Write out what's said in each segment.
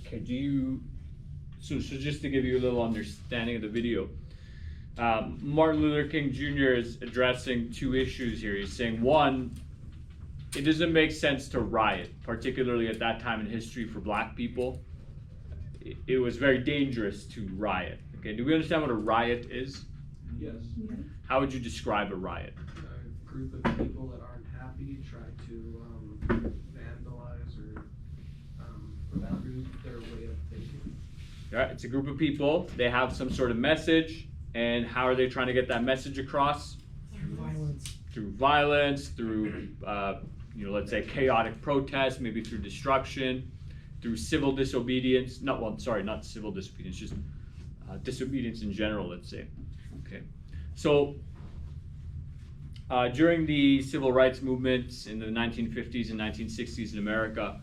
Okay, so just to give you a little understanding of the video, Martin Luther King Jr. is addressing two issues here. He's saying, one, it doesn't make sense to riot, particularly at that time in history for black people. It was very dangerous to riot. Okay, do we understand what a riot is? Yes. How would you describe a riot? A group of people that aren't happy try to vandalize or improve their way of thinking. All right, it's a group of people. They have some sort of message, and how are they trying to get that message across? Through violence. Through violence, through let's say chaotic protest, maybe through destruction, through civil disobedience. Not civil disobedience, just disobedience in general, let's say. Okay, so during the civil rights movements in the 1950s and 1960s in America,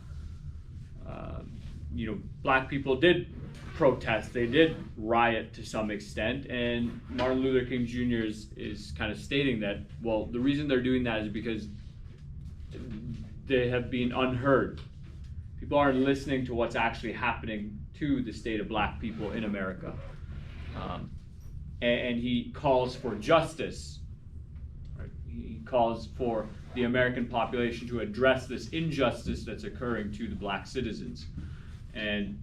black people did protest, they did riot to some extent, and Martin Luther King Jr. is kind of stating that, well, the reason they're doing that is because they have been unheard. People aren't listening to what's actually happening to the state of black people in America. And he calls for justice. Right? He calls for the American population to address this injustice that's occurring to the black citizens. And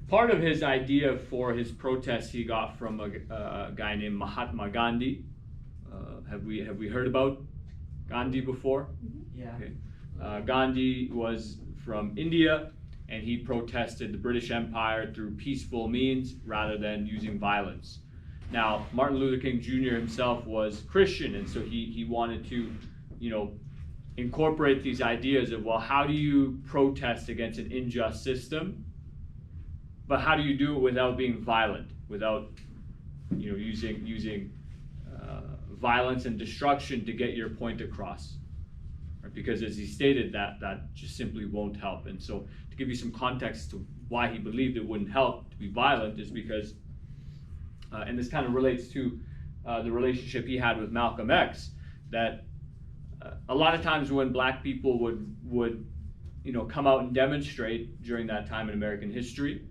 part of his idea for his protest he got from a guy named Mahatma Gandhi. Have we heard about Gandhi before? Yeah. Okay. Gandhi was from India, and he protested the British Empire through peaceful means rather than using violence. Now, Martin Luther King Jr. himself was Christian, and so he wanted to, incorporate these ideas of, well, how do you protest against an unjust system, but how do you do it without being violent, without, using violence and destruction to get your point across? Right? Because as he stated, that just simply won't help. And so, to give you some context to why he believed it wouldn't help to be violent is because, and this kind of relates to the relationship he had with Malcolm X, that a lot of times when black people would come out and demonstrate during that time in American history,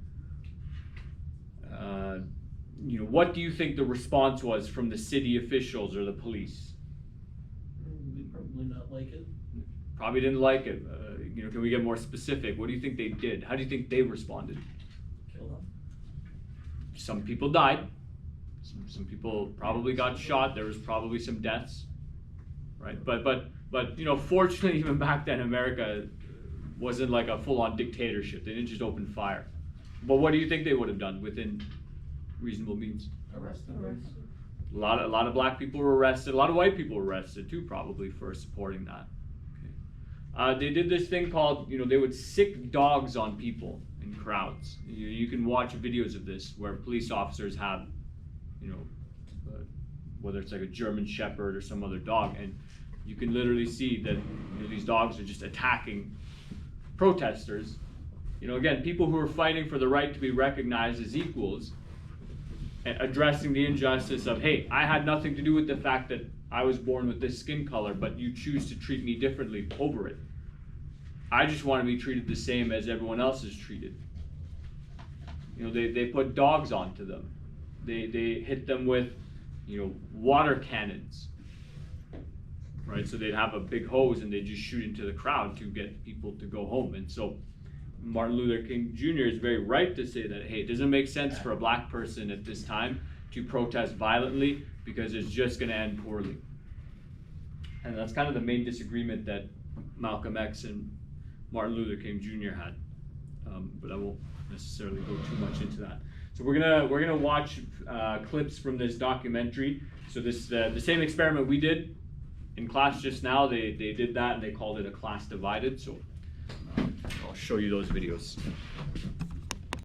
what do you think the response was from the city officials or the police? We probably not like it. Probably didn't like it. Can we get more specific? What do you think they did? How do you think they responded? Kill them. Some people died. Some people probably got shot. There was probably some deaths, right? But fortunately, even back then, America wasn't like a full-on dictatorship. They didn't just open fire. But what do you think they would have done within reasonable means? Arrest them. A lot of black people were arrested. A lot of white people were arrested too, probably for supporting that. Okay. They did this thing called, they would sick dogs on people in crowds. You can watch videos of this where police officers have, whether it's like a German Shepherd or some other dog, and you can literally see that these dogs are just attacking protesters. Again, people who are fighting for the right to be recognized as equals, and addressing the injustice of, hey, I had nothing to do with the fact that I was born with this skin color, but you choose to treat me differently over it. I just want to be treated the same as everyone else is treated. They put dogs onto them. They hit them with, water cannons. Right, so they'd have a big hose and they'd just shoot into the crowd to get people to go home. And so Martin Luther King Jr. is very right to say that, hey, it doesn't make sense for a black person at this time to protest violently because it's just going to end poorly. And that's kind of the main disagreement that Malcolm X and Martin Luther King Jr. had. But I won't necessarily go too much into that. So we're gonna watch clips from this documentary. So this the same experiment we did in class just now. They did that and they called it a class divided. So I'll show you those videos.